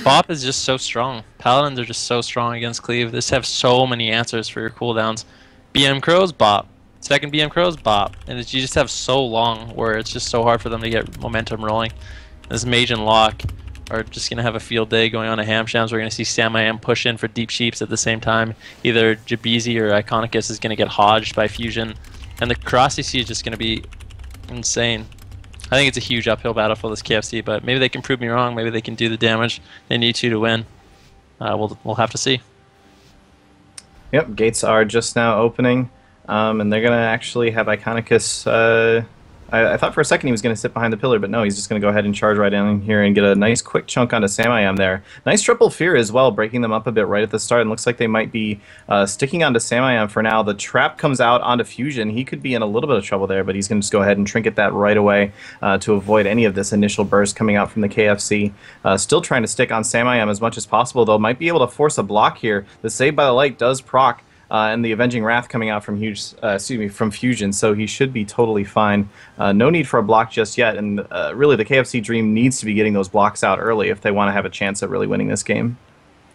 Bop is just so strong. Paladins are just so strong against Cleave. They just have so many answers for your cooldowns. BM Crows, Bop. Second BM Crows, Bop. And you just have so long where it's just so hard for them to get momentum rolling. This Mage and Lock are just going to have a field day going on at Hamshams. We're going to see Samayam push in for Deep Sheeps at the same time. Either Jabeezy or Iconicus is going to get hodged by Fusion. And the cross CC is just going to be insane. I think it's a huge uphill battle for this KFC, but maybe they can prove me wrong. Maybe they can do the damage they need to win. We'll have to see. Yep, gates are just now opening, and they're going to actually have Iconicus. I thought for a second he was going to sit behind the pillar, but no, he's just going to go ahead and charge right in here and get a nice quick chunk onto Samayam there. Nice triple fear as well, breaking them up a bit right at the start, and looks like they might be sticking onto Samayam for now. The trap comes out onto Fusion. He could be in a little bit of trouble there, but he's going to just go ahead and trinket that right away to avoid any of this initial burst coming out from the KFC. Still trying to stick on Samayam as much as possible, though. Might be able to force a block here. The Save by the Light does proc. And the Avenging Wrath coming out from from Fusion, so he should be totally fine. No need for a block just yet, and really the KFC Dream needs to be getting those blocks out early if they want to have a chance at really winning this game.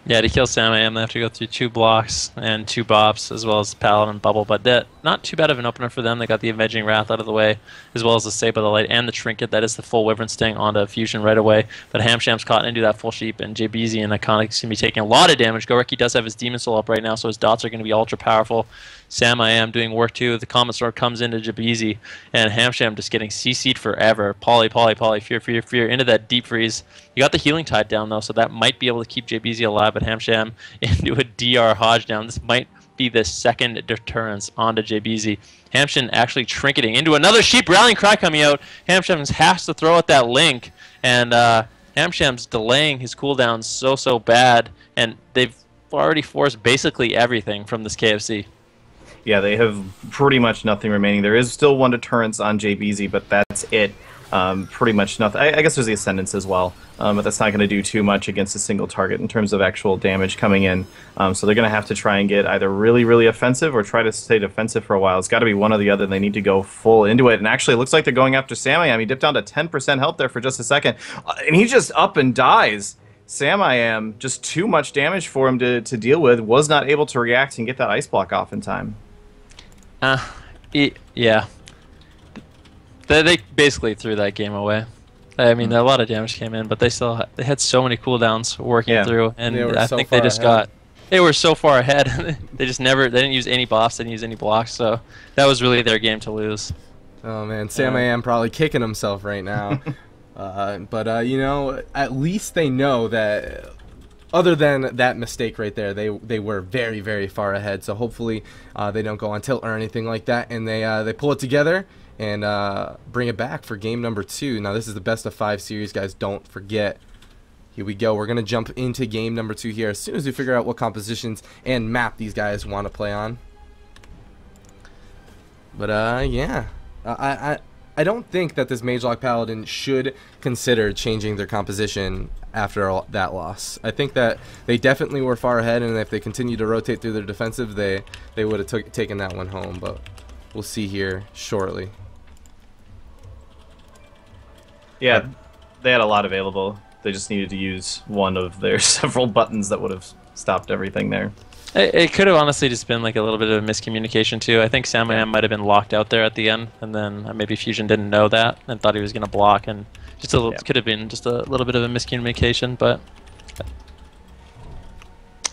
Yeah, to kill Samayam, they have to go through 2 blocks and 2 bops, as well as Paladin Bubble. But that not too bad of an opener for them. They got the Avenging Wrath out of the way, as well as the Save by the Light and the Trinket. That is the full Wyvern Sting onto Fusion right away. But Hamsham's caught into that full sheep, and JBZ and Iconic's going to be taking a lot of damage. Goreki does have his Demon Soul up right now, so his dots are going to be ultra powerful. Samayam doing work too. The Comet Sword comes into Jabeezy, and Hamsham just getting CC'd forever. Poly, fear, into that deep freeze. You got the healing tide down though, so that might be able to keep JBZ alive, but Hamsham into a DR Hodge down. This might be the second deterrence onto JBZ. Hamsham actually trinketing into another sheep rallying cry coming out. Hamsham has to throw out that link, and Hamsham's delaying his cooldowns so bad, and they've already forced basically everything from this KFC. Yeah, they have pretty much nothing remaining. There is still 1 deterrence on JBZ, but that's it. Pretty much nothing. I guess there's the Ascendance as well, but that's not going to do too much against a single target in terms of actual damage coming in. So they're going to have to try and get either really offensive or try to stay defensive for a while. It's got to be one or the other. They need to go full into it. And actually, it looks like they're going after Samayam. He dipped down to 10% health there for just a second, and he just up and dies. Samayam, just too much damage for him to deal with, was not able to react and get that ice block off in time. Yeah. They basically threw that game away. I mean, a lot of damage came in, but they had so many cooldowns working through, and I think they just they were so far ahead. They didn't use any buffs, they didn't use any blocks, so that was really their game to lose. Oh man, Samayam probably kicking himself right now. But you know, at least they know that other than that mistake right there, they were very far ahead. So hopefully they don't go on tilt or anything like that, and they pull it together and bring it back for game number 2. Now this is the best of 5 series, guys. Don't forget. Here we go. We're gonna jump into game number 2 here as soon as we figure out what compositions and map these guys want to play on. But yeah, I don't think that this Magelock Paladin should consider changing their composition after that loss. I think that they definitely were far ahead, and if they continue to rotate through their defensive, they would have taken that one home. But we'll see here shortly. Yeah, they had a lot available. They just needed to use one of their several buttons that would have stopped everything there. It could have honestly just been like a little bit of a miscommunication too. I think Samayam might have been locked out there at the end, and then maybe Fusion didn't know that and thought he was going to block, and just a little, could have been just a little bit of a miscommunication. But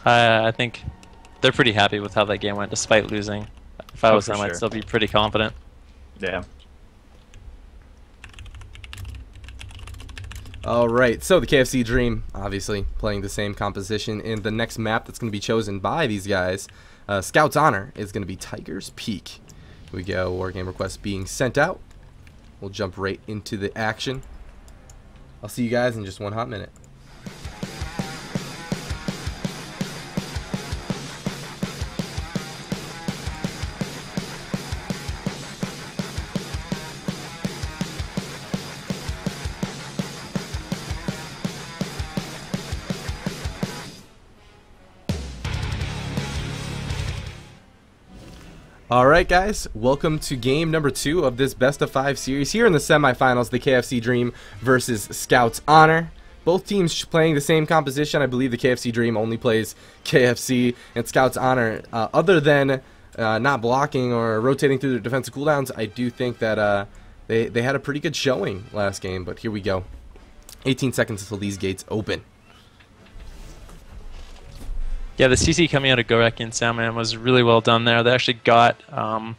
I think they're pretty happy with how that game went, despite losing. If I was them, I'd still be pretty confident. Yeah. Alright, so the KFC Dream, obviously, playing the same composition in the next map that's going to be chosen by these guys. Scout's Honor is going to be Tiger's Peak. Here we go, Wargame request being sent out. We'll jump right into the action. I'll see you guys in just one hot minute. Alright guys, welcome to game number 2 of this best of 5 series here in the semifinals, the KFC Dream versus Scout's Honor. both teams playing the same composition. I believe the KFC Dream only plays KFC and Scout's Honor. Other than not blocking or rotating through their defensive cooldowns, I do think that they had a pretty good showing last game. But here we go. 18 seconds until these gates open. Yeah, the CC coming out of Gorek and Salman was really well done there. They actually got a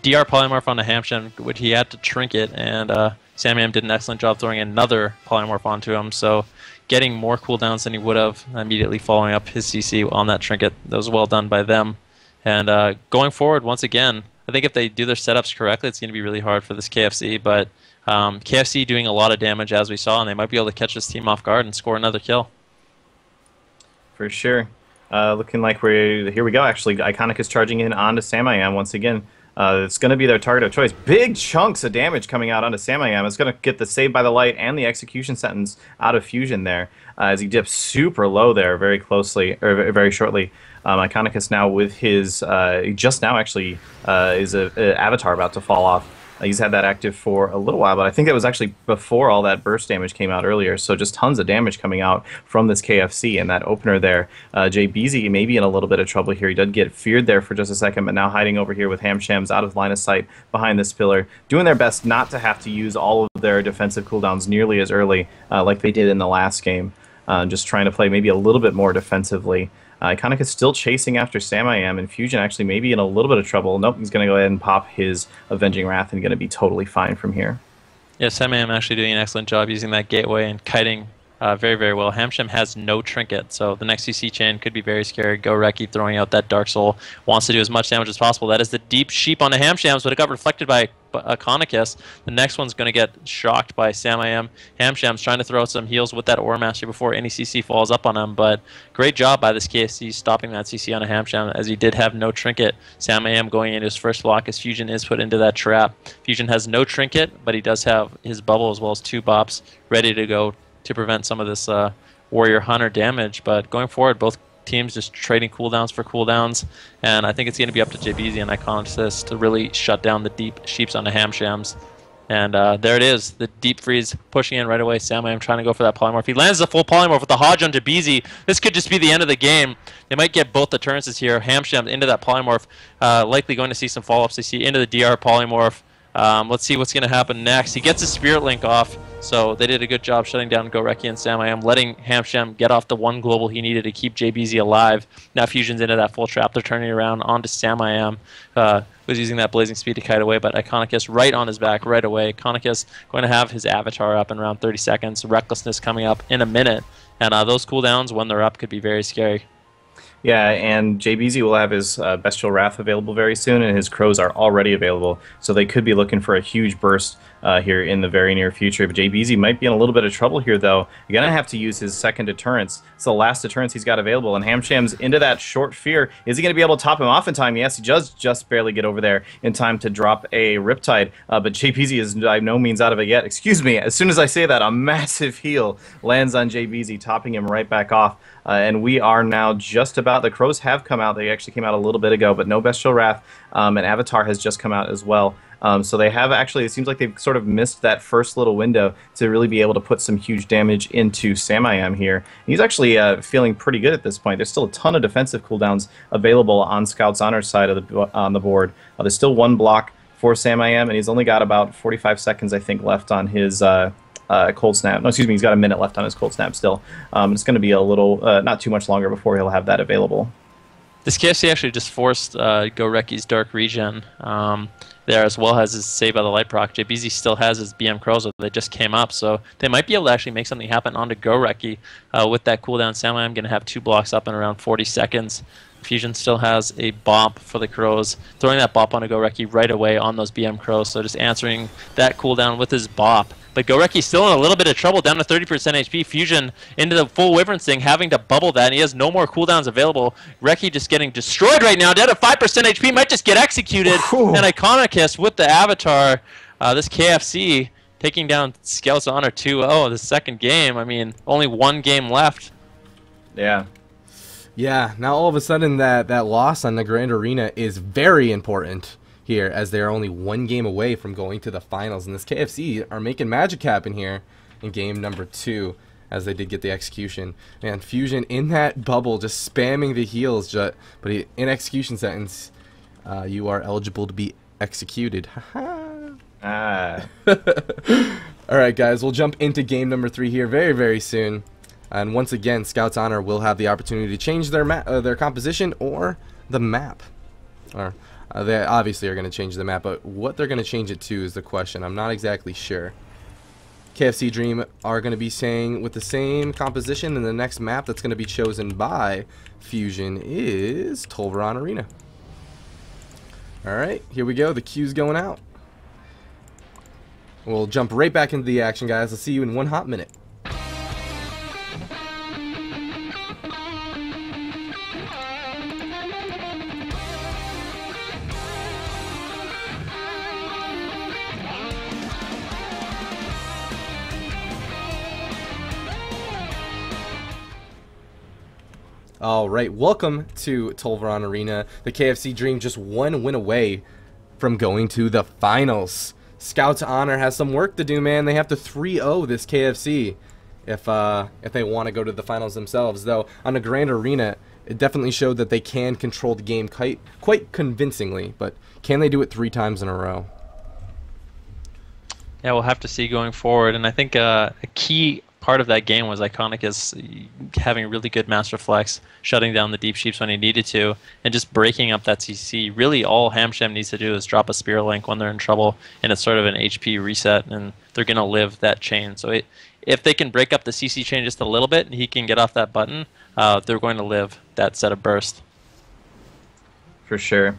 DR polymorph on the Hamsham, which he had to trinket, and Salman did an excellent job throwing another polymorph onto him, so getting more cooldowns than he would have immediately following up his CC on that trinket. That was well done by them. And going forward, once again, I think if they do their setups correctly, it's going to be really hard for this KFC, but KFC doing a lot of damage, as we saw, and they might be able to catch this team off guard and score another kill. For sure. Looking like here we go, actually. Iconic is charging in onto Samayam once again. It's going to be their target of choice. Big chunks of damage coming out onto Samayam. It's going to get the Save by the Light and the Execution Sentence out of Fusion there, as he dips super low there very closely, or very shortly. Iconicus now with his, just now actually, is an avatar about to fall off. He's had that active for a little while, but I think it was actually before all that burst damage came out earlier, so just tons of damage coming out from this KFC and that opener there. JBZ may be in a little bit of trouble here. He did get feared there for just a second, but now hiding over here with Hamshams out of line of sight behind this pillar, doing their best not to have to use all of their defensive cooldowns nearly as early like they did in the last game. Just trying to play maybe a little bit more defensively. Iconic is still chasing after Samayam, and Fusion actually maybe in a little bit of trouble. Nope, he's going to go ahead and pop his Avenging Wrath and going to be totally fine from here. Yeah, Samayam actually doing an excellent job using that gateway and kiting very, very well. Hamsham has no trinket, so the next CC chain could be very scary. Go Reki throwing out that Dark Soul, wants to do as much damage as possible. That is the deep sheep on the Hamshams, but it got reflected by Iconicus. The next one's going to get shocked by Samayam. Hamsham's trying to throw out some heals with that Aura Master before any CC falls up on him, but great job by this KFC stopping that CC on a Hamsham, as he did have no trinket. Samayam going into his first block as Fusion is put into that trap. Fusion has no trinket, but he does have his bubble as well as 2 bops ready to go to prevent some of this Warrior Hunter damage. But going forward, both teams just trading cooldowns for cooldowns, and I think it's going to be up to JBZ and Iconicus to really shut down the deep sheeps on the Hamshams. And there it is, the deep freeze pushing in right away. Samayam trying to go for that polymorph. He lands the full polymorph with the Hodge on JBZ. This could just be the end of the game. They might get both the turns here. Hamshams into that polymorph, likely going to see some follow-ups. They see into the DR polymorph. Let's see what's going to happen next. He gets his Spirit Link off, so they did a good job shutting down Goreki and Samayam, letting Hamsham get off the one global he needed to keep JBZ alive. Now Fusion's into that full trap. They're turning around onto Samayam, was using that Blazing Speed to kite away, but Iconicus right on his back right away. Iconicus going to have his avatar up in around 30 seconds. Recklessness coming up in a minute, and those cooldowns, when they're up, could be very scary. Yeah, and JBZ will have his Bestial Wrath available very soon, and his Crows are already available, so they could be looking for a huge burst here in the very near future. But JBZ might be in a little bit of trouble here, though. You're going to have to use his second deterrence. It's the last deterrence he's got available, and Hamsham's into that short fear. Is he going to be able to top him off in time? Yes, he does just barely get over there in time to drop a Riptide, but JBZ is by no means out of it yet. Excuse me, as soon as I say that, a massive heal lands on JBZ, topping him right back off. And we are now just about, the Crows have come out. They actually came out a little bit ago, but no Bestial Wrath, and Avatar has just come out as well. So they have actually, it seems like they've sort of missed that first little window to really be able to put some huge damage into Samayam here. He's actually feeling pretty good at this point. There's still a ton of defensive cooldowns available on Scout's Honor side of on the board. There's still 1 block for Samayam, and he's only got about 45 seconds, I think, left on his Cold Snap. No, excuse me, he's got a minute left on his Cold Snap still. It's going to be a little, not too much longer before he'll have that available. This KFC actually just forced Goreki's Dark Regen there, as well as his Save by the Light proc. JBZ still has his BM Crows that just came up, so they might be able to actually make something happen onto Goreki with that cooldown. Samayam going to have 2 blocks up in around 40 seconds. Fusion still has a bop for the Crows, throwing that bop onto Goreki right away on those BM Crows, so just answering that cooldown with his bop. But Goreki's still in a little bit of trouble, down to 30% HP. Fusion into the full Wyvern thing, having to bubble that, and he has no more cooldowns available. Reki just getting destroyed right now, down to 5% HP, might just get executed. And Iconicus with the Avatar, this KFC taking down Scout's Honor 2-0, the second game. I mean, only 1 game left. Yeah. Yeah, now all of a sudden that loss on the Grand Arena is very important here, as they are only 1 game away from going to the finals, and this KFC are making magic happen here in game number 2, as they did get the execution. Man, Fusion in that bubble, just spamming the heals, but in execution sentence, you are eligible to be executed. Ah. Alright guys, we'll jump into game number 3 here very, very soon. And once again, Scouts Honor will have the opportunity to change their composition or the map. Or they obviously are going to change the map, but what they're going to change it to is the question. I'm not exactly sure. KFC Dream are going to be staying with the same composition, and the next map that's going to be chosen by Fusion is Tolvaron Arena. Alright, here we go. The queue's going out. We'll jump right back into the action, guys. I'll see you in 1 hot minute. Alright, welcome to Tolvaron Arena. The KFC Dream just 1 win away from going to the finals. Scouts Honor has some work to do, man. They have to 3-0 this KFC if they want to go to the finals themselves. Though, on a Grand Arena, it definitely showed that they can control the game quite convincingly. But can they do it 3 times in a row? Yeah, we'll have to see going forward. And I think a key part of that game was Iconicus having really good Master Flex, shutting down the Deep Sheeps when he needed to, and just breaking up that CC. Really, all Hamsham needs to do is drop a Spirit Link when they're in trouble, and it's sort of an HP reset, and they're going to live that chain. So if they can break up the CC chain just a little bit, and he can get off that button, they're going to live that set of burst. For sure.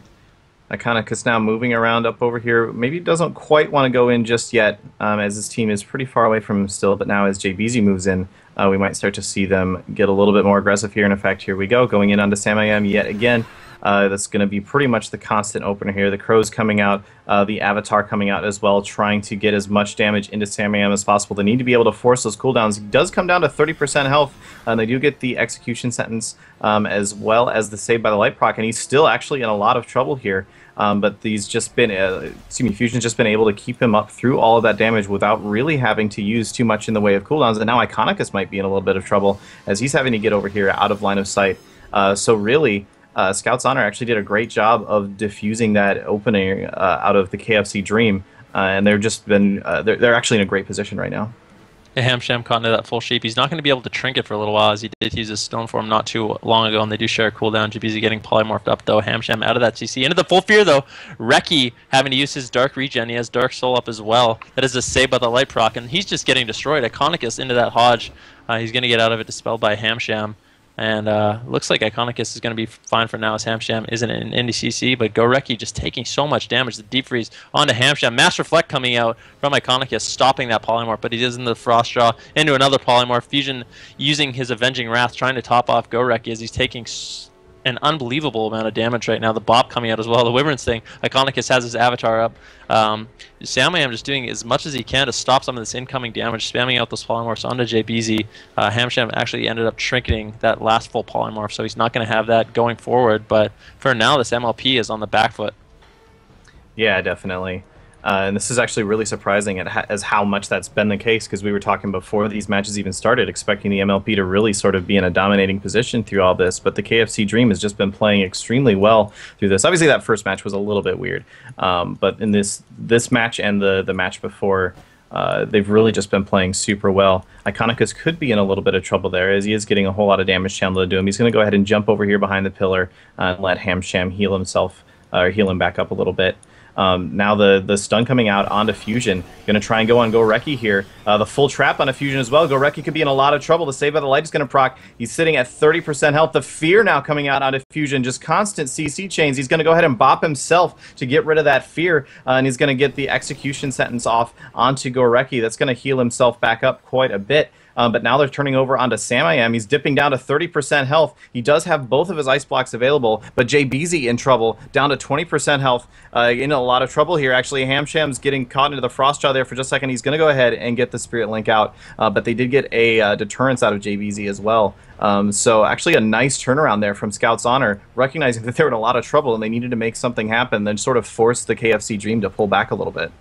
Iconicus now moving around up over here. Maybe doesn't quite want to go in just yet, as his team is pretty far away from him still. But now as JBZ moves in, we might start to see them get a little bit more aggressive here. And in fact, here we go, going in onto Sam yet again. That's going to be pretty much the constant opener here. The Crows coming out, the Avatar coming out as well, trying to get as much damage into Sam as possible. They need to be able to force those cooldowns. It does come down to 30% health, and they do get the execution sentence as well as the save by the light proc, and he's still actually in a lot of trouble here. But Fusion's just been able to keep him up through all of that damage without really having to use too much in the way of cooldowns. And now Iconicus might be in a little bit of trouble as he's having to get over here out of line of sight. So really, Scouts Honor actually did a great job of diffusing that opening out of the KFC Dream, and they're actually in a great position right now. Hamsham caught into that full sheep. He's not going to be able to trinket for a little while, as he did use his stone form not too long ago, and they do share a cooldown. GBZ getting polymorphed up, though. Hamsham out of that CC. Into the full fear, though. Reki having to use his Dark Regen. He has Dark Soul up as well. That is a save by the Light Proc, and he's just getting destroyed. Iconicus into that Hodge. He's going to get out of it, dispelled by Hamsham. And looks like Iconicus is going to be fine for now, as Hamsham isn't in Indy CC, but Goreki just taking so much damage. The Deep Freeze onto Hamsham. Master Reflect coming out from Iconicus, stopping that Polymorph, but he does in the Frost Jaw into another Polymorph. Fusion using his Avenging Wrath, trying to top off Goreki as he's taking an unbelievable amount of damage right now. The Bop coming out as well. The Wyvern's thing. Iconicus has his Avatar up. Samayam just doing as much as he can to stop some of this incoming damage, spamming out those polymorphs onto JBZ. Hamsham actually ended up trinketing that last full polymorph, so he's not going to have that going forward. But for now, this MLP is on the back foot. Yeah, definitely. And this is actually really surprising as how much that's been the case, because we were talking before these matches even started, expecting the MLP to really sort of be in a dominating position through all this. But the KFC Dream has just been playing extremely well through this. Obviously, that first match was a little bit weird. But in this match and the match before, they've really just been playing super well. Iconicus could be in a little bit of trouble there, as he is getting a whole lot of damage channeled to him. He's going to go ahead and jump over here behind the pillar and let Hamsham heal himself, or heal him back up a little bit. Now the stun coming out onto Fusion. Going to try and go on Goreki here. The full trap on a Fusion as well. Goreki could be in a lot of trouble. The save by the light is going to proc. He's sitting at 30% health. The fear now coming out onto Fusion. Just constant CC chains. He's going to go ahead and bop himself to get rid of that fear. And he's going to get the execution sentence off onto Goreki. That's going to heal himself back up quite a bit. But now they're turning over onto Samayam. He's dipping down to 30% health. He does have both of his ice blocks available, but JBZ in trouble, down to 20% health. In a lot of trouble here, actually. Hamsham's getting caught into the Frost Jaw there for just a second. He's going to go ahead and get the Spirit Link out, but they did get a deterrence out of JBZ as well. So actually a nice turnaround there from Scouts Honor, recognizing that they were in a lot of trouble and they needed to make something happen, then sort of force the KFC Dream to pull back a little bit.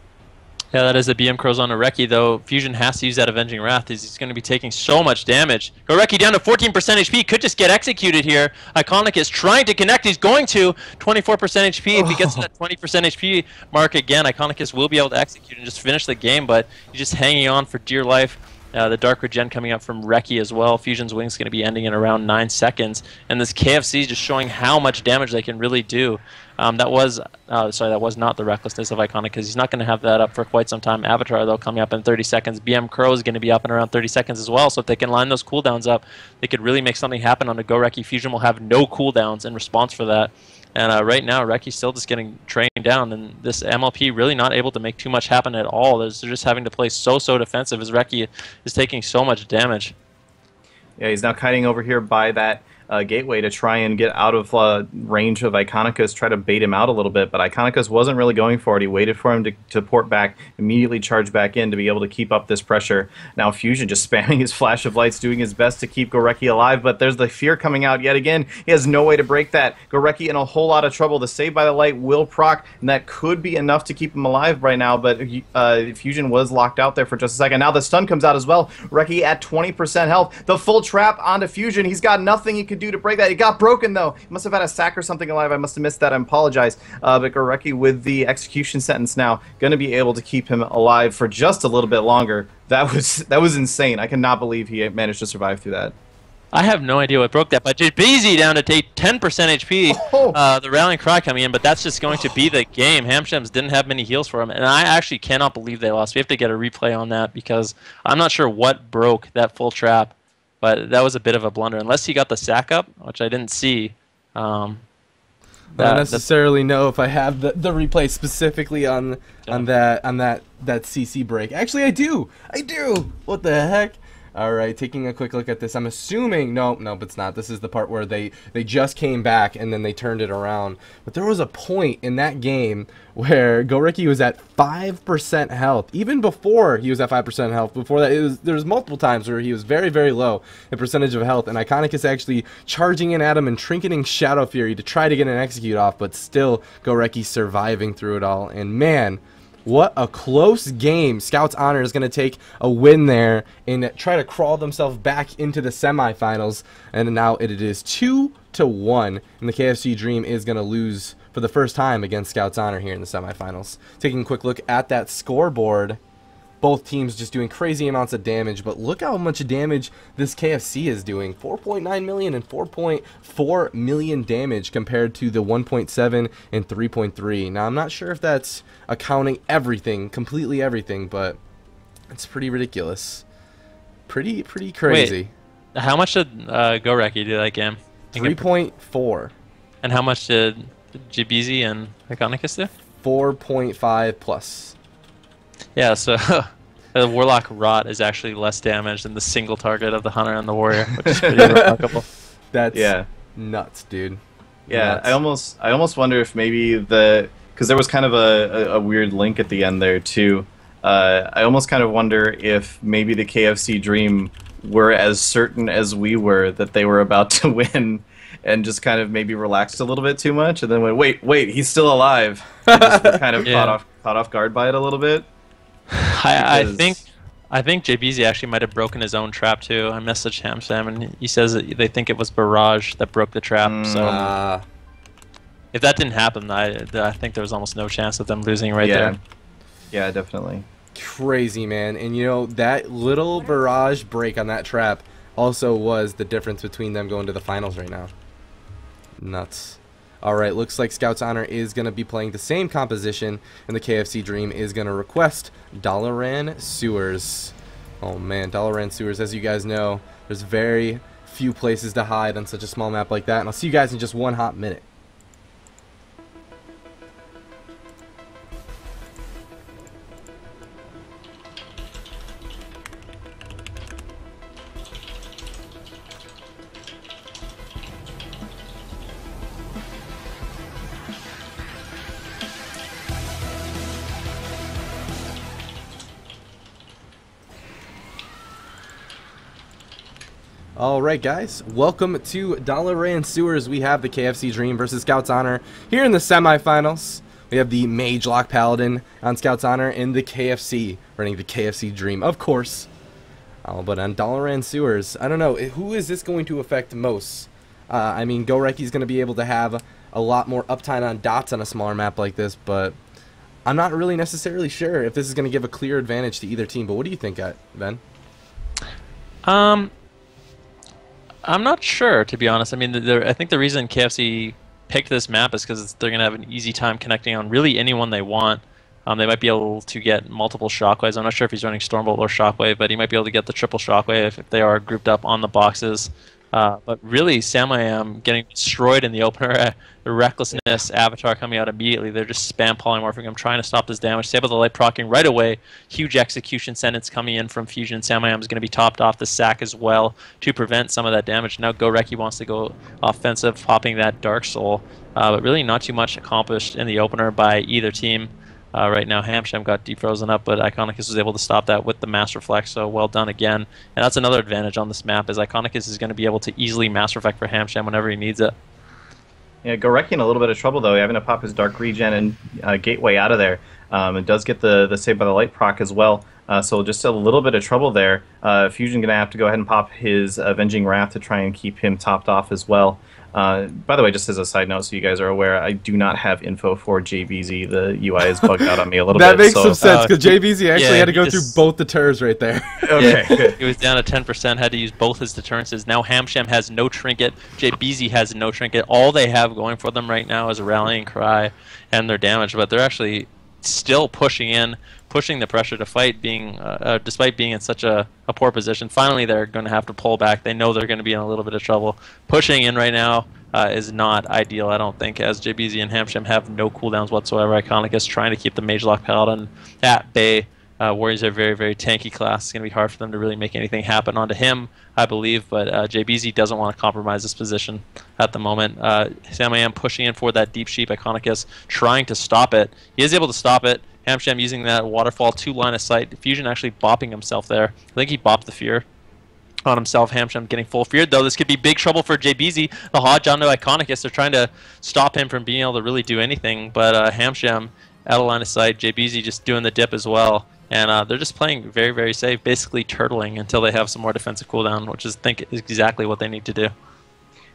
Yeah, that is a BM Crows on a Reki, though. Fusion has to use that Avenging Wrath. He's going to be taking so much damage. Goreki down to 14% HP. Could just get executed here. Iconic is trying to connect. He's going to 24% HP. If he gets to that 20% HP mark again, Iconicus will be able to execute and just finish the game, but he's just hanging on for dear life. The Dark Regen coming up from Reki as well. Fusion's Wing's going to be ending in around 9 seconds. And this KFC is just showing how much damage they can really do. That was not the Recklessness of Iconic, because he's not going to have that up for quite some time. Avatar, though, coming up in 30 seconds. BM Crow is going to be up in around 30 seconds as well. So if they can line those cooldowns up, they could really make something happen on the Go Reki. Fusion will have no cooldowns in response for that. And right now, Reki's still just getting trained down, and this MLP really not able to make too much happen at all. They're just having to play so defensive as Reki is taking so much damage. Yeah, he's now kiting over here by that gateway to try and get out of range of Iconicus, try to bait him out a little bit, but Iconicus wasn't really going for it. He waited for him to port back, immediately charge back in to be able to keep up this pressure. Now Fusion just spamming his flash of lights, doing his best to keep Goreki alive, but there's the fear coming out yet again. He has no way to break that. Goreki in a whole lot of trouble. The save by the light will proc, and that could be enough to keep him alive right now, but Fusion was locked out there for just a second. Now the stun comes out as well. Reki at 20% health. The full trap onto Fusion. He's got nothing he could do to break that. It got broken, though. He must have had a sack or something alive. I must have missed that. I apologize. But Goreki with the execution sentence now going to be able to keep him alive for just a little bit longer. That was insane. I cannot believe he managed to survive through that. I have no idea what broke that, but Jabezi down to take 10% HP. Oh. The rallying cry coming in, but that's just going to be the game. Hamshams didn't have many heals for him, and I actually cannot believe they lost. We have to get a replay on that, because I'm not sure what broke that full trap. But that was a bit of a blunder, unless he got the sack up, which I didn't see. I don't necessarily know if I have the replay specifically on that CC break. Actually, I do. What the heck? All right, taking a quick look at this. I'm assuming nope, it's not. This is the part where they just came back and then they turned it around. But there was a point in that game where Goreki was at 5% health. Even before he was at 5% health, before that, there was multiple times where he was very low in percentage of health, and Iconicus actually charging in at him and trinketing Shadow Fury to try to get an execute off, but still Goreki surviving through it all. And man, what a close game. Scouts Honor is going to take a win there and try to crawl themselves back into the semifinals. And now it is 2-1. And the KFC Dream is going to lose for the first time against Scouts Honor here in the semifinals. Taking a quick look at that scoreboard. Both teams just doing crazy amounts of damage, but look how much damage this KFC is doing. 4.9 million and 4.4 million damage compared to the 1.7 and 3.3. Now, I'm not sure if that's accounting everything, completely everything, but it's pretty ridiculous. Pretty crazy. Wait, how much did Goreki do that game? 3.4. And how much did Jabezi and Iconicus do? 4.5 plus. Yeah, so the Warlock Rot is actually less damage than the single target of the Hunter and the Warrior, which is pretty remarkable. That's nuts, dude. Yeah, Nuts. I almost wonder if maybe because there was kind of a weird link at the end there too. I almost kind of wonder if maybe the KFC Dream were as certain as we were that they were about to win, and just kind of maybe relaxed a little bit too much, and then went, wait, he's still alive. And just were kind of caught off guard by it a little bit. I think Jabezi actually might have broken his own trap too. I messaged Hamsam and he says that they think it was Barrage that broke the trap. So if that didn't happen, I think there was almost no chance of them losing there. Yeah, definitely. Crazy, man. And you know, that little Barrage break on that trap also was the difference between them going to the finals right now. Nuts. Alright, looks like Scouts Honor is going to be playing the same composition, and the KFC Dream is going to request Dalaran Sewers. Oh man, Dalaran Sewers, as you guys know, there's very few places to hide on such a small map like that, and I'll see you guys in just one hot minute. Alright guys, welcome to Dalaran Sewers. We have the KFC Dream versus Scouts Honor here in the semifinals. We have the Mage Lock Paladin on Scout's Honor and the KFC, running the KFC Dream, of course. But on Dalaran Sewers, I don't know, who is this going to affect most? I mean, Goreki's going to be able to have a lot more uptime on dots on a smaller map like this, but I'm not really necessarily sure if this is going to give a clear advantage to either team. But what do you think, Ben? I'm not sure, to be honest. I mean, I think the reason KFC picked this map is because they're going to have an easy time connecting on really anyone they want. They might be able to get multiple shockwaves. I'm not sure if he's running Stormbolt or Shockwave, but he might be able to get the triple Shockwave if they are grouped up on the boxes. But really, Samayam getting destroyed in the opener. The Recklessness Avatar coming out immediately. They're just spam polymorphing him, trying to stop this damage. Sable the Light proccing right away. Huge execution sentence coming in from Fusion. Samayam is going to be topped off the sack as well to prevent some of that damage. Now Goreki wants to go offensive, popping that Dark Soul. But really not too much accomplished in the opener by either team. Right now, Hamsham got defrozen up, but Iconicus was able to stop that with the Master Reflect, so well done again. And that's another advantage on this map, is Iconicus is going to be able to easily Master Reflect for Hamsham whenever he needs it. Yeah, Goreki in a little bit of trouble, though, having to pop his Dark Regen and Gateway out of there. It does get the Saved by the Light proc as well, so just a little bit of trouble there. Fusion going to have to go ahead and pop his Avenging Wrath to try and keep him topped off as well. By the way, just as a side note, so you guys are aware, I do not have info for JBZ. The UI is bugged out on me a little bit. That makes some sense, because JBZ actually had to go through both deters right there. Okay, yeah, good. He was down to 10%, had to use both his deterrences. Now Hamsham has no trinket, JBZ has no trinket. All they have going for them right now is a Rallying Cry and their damage, but they're actually still pushing the pressure to fight, despite being in such a poor position. Finally, they're going to have to pull back. They know they're going to be in a little bit of trouble. Pushing in right now is not ideal, I don't think, as JBZ and Hamsham have no cooldowns whatsoever. Iconicus trying to keep the Mage Lock Paladin at bay. Warriors are a very, very tanky class. It's going to be hard for them to really make anything happen onto him, I believe, but JBZ doesn't want to compromise this position at the moment. Samayam pushing in for that Deep Sheep. Iconicus trying to stop it. He is able to stop it. Hamsham using that Waterfall to line of sight. Fusion actually bopping himself there. I think he bopped the Fear on himself. Hamsham getting full feared, though. This could be big trouble for JBZ. The Hodge onto Iconicus. They're trying to stop him from being able to really do anything, but Hamsham out of line of sight. JBZ just doing the dip as well. And they're just playing very, very safe, basically turtling until they have some more defensive cooldown, which is, I think, is exactly what they need to do.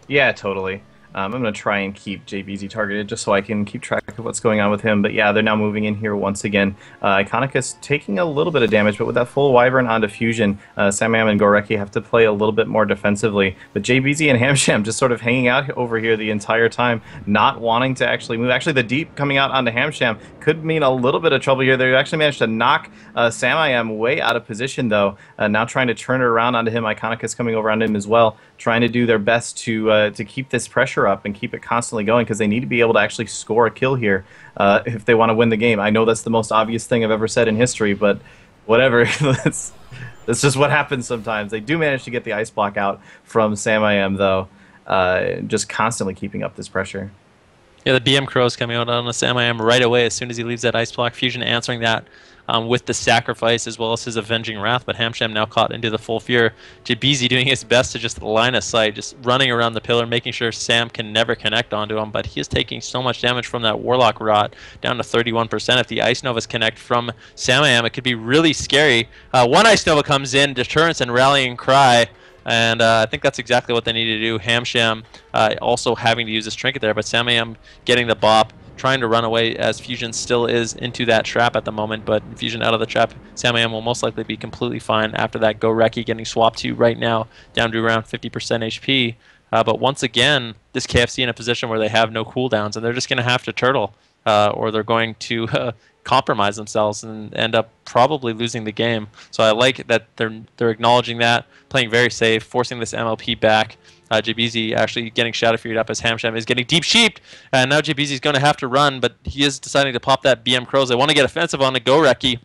Yeah, totally. I'm going to try and keep JBZ targeted just so I can keep track of what's going on with him. But yeah, they're now moving in here once again. Iconicus taking a little bit of damage, but with that full Wyvern onto Fusion, Samayam and Goreki have to play a little bit more defensively. But JBZ and Hamsham just sort of hanging out over here the entire time, not wanting to actually move. Actually, the Deep coming out onto Hamsham could mean a little bit of trouble here. They actually managed to knock Samayam way out of position, though. Now trying to turn it around onto him. Iconicus coming over onto him as well, trying to do their best to keep this pressure up and keep it constantly going, because they need to be able to actually score a kill here if they want to win the game. I know that's the most obvious thing I've ever said in history, but whatever. that's just what happens sometimes. They do manage to get the ice block out from Samayam, though, just constantly keeping up this pressure. Yeah, the BM Crow's coming out on the Samayam right away as soon as he leaves that ice block. Fusion answering that with the sacrifice as well as his Avenging Wrath, but Hamsham now caught into the full fear. JBZ doing his best to just line of sight, just running around the pillar, making sure Sam can never connect onto him, but he is taking so much damage from that Warlock Rot, down to 31%. If the Ice Novas connect from Samayam, it could be really scary. One Ice Nova comes in, Deterrence and Rallying Cry, and I think that's exactly what they need to do. Hamsham also having to use this trinket there, but Samayam getting the bop, trying to run away as Fusion still is into that trap at the moment, but Fusion out of the trap, Samayam will most likely be completely fine after that. Goreki getting swapped to right now, down to around 50% HP. But once again, this KFC in a position where they have no cooldowns, and they're just going to have to turtle, or they're going to compromise themselves and end up probably losing the game. So I like that they're acknowledging that, playing very safe, forcing this MLP back. JBZ actually getting Shadow Feared up as Hamsham is getting Deep Sheeped, and now JBZ is going to have to run, but he is deciding to pop that BM Crows. They want to get offensive on the Goreki.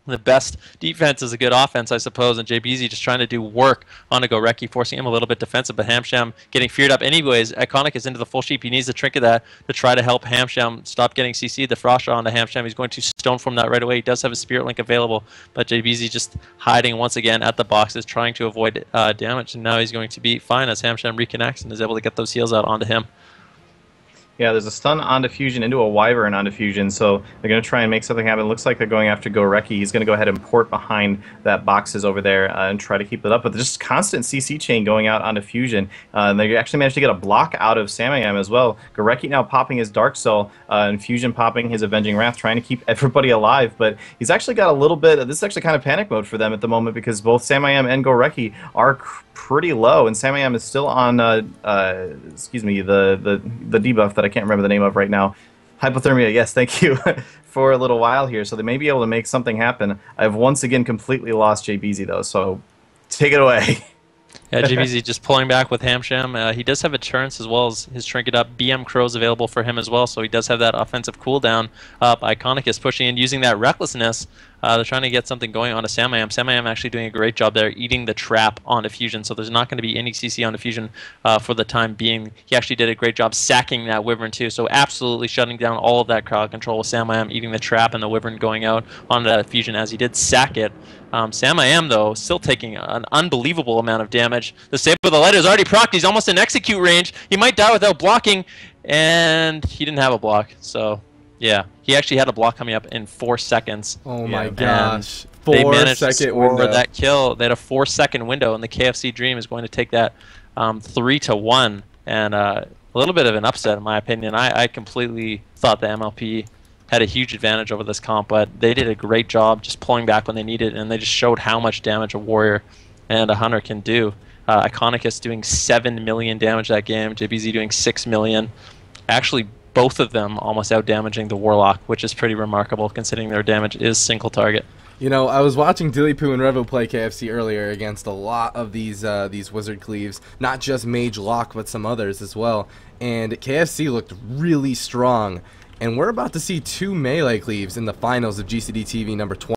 The best defense is a good offense, I suppose, and JBZ just trying to do work on a Goreki, forcing him a little bit defensive, but Hamsham getting feared up anyways. Iconic is into the full sheep. He needs the trinket that to try to help Hamsham stop getting CC'd. The Frost Shot onto Hamsham. He's going to stone from that right away. He does have a Spirit Link available, but JBZ just hiding once again at the boxes, trying to avoid damage, and now he's going to be fine as Hamsham reconnects and is able to get those heals out onto him. Yeah, there's a stun onto Fusion into a Wyvern onto Fusion, so they're going to try and make something happen. It looks like they're going after Goreki. He's going to go ahead and port behind that boxes over there and try to keep it up. But there's just constant CC chain going out onto Fusion. And they actually managed to get a block out of Samayam as well. Goreki now popping his Dark Soul, and Fusion popping his Avenging Wrath, trying to keep everybody alive. But he's actually got a little bit, this is actually kind of panic mode for them at the moment, because both Samayam and Goreki are pretty low, and Samayam is still on, excuse me, the debuff that I can't remember the name of right now. Hypothermia, yes, thank you, for a little while here, so they may be able to make something happen. I've once again completely lost JBZ, though, so take it away. Yeah, GBZ just pulling back with Hamsham. He does have a turns as well as his trinket up. BM Crow's available for him as well, so he does have that offensive cooldown up. Iconicus pushing in, using that recklessness. They're trying to get something going onto Samayam. Samayam actually doing a great job there, eating the trap onto Fusion, so there's not going to be any CC onto Fusion for the time being. He actually did a great job sacking that Wyvern too, so absolutely shutting down all of that crowd control with Samayam eating the trap and the Wyvern going out onto that Fusion as he did sack it. Samayam, though, still taking an unbelievable amount of damage. The Saber of the Light is already procced. He's almost in execute range. He might die without blocking, and he didn't have a block, so... Yeah, he actually had a block coming up in 4 seconds. Oh my gosh. They managed to 4-second score window. that kill. They had a 4-second window, and the KFC Dream is going to take that 3-1. And a little bit of an upset, in my opinion. I completely thought the MLP had a huge advantage over this comp, but they did a great job just pulling back when they needed, and they just showed how much damage a warrior and a hunter can do. Iconicus doing 7 million damage that game, JBZ doing 6 million. Actually, both of them almost out-damaging the Warlock, which is pretty remarkable considering their damage is single target. You know, I was watching Dillypoo and Revo play KFC earlier against a lot of these Wizard Cleaves, not just Mage Lock, but some others as well. And KFC looked really strong. And we're about to see 2 Melee Cleaves in the finals of GCD TV number 20.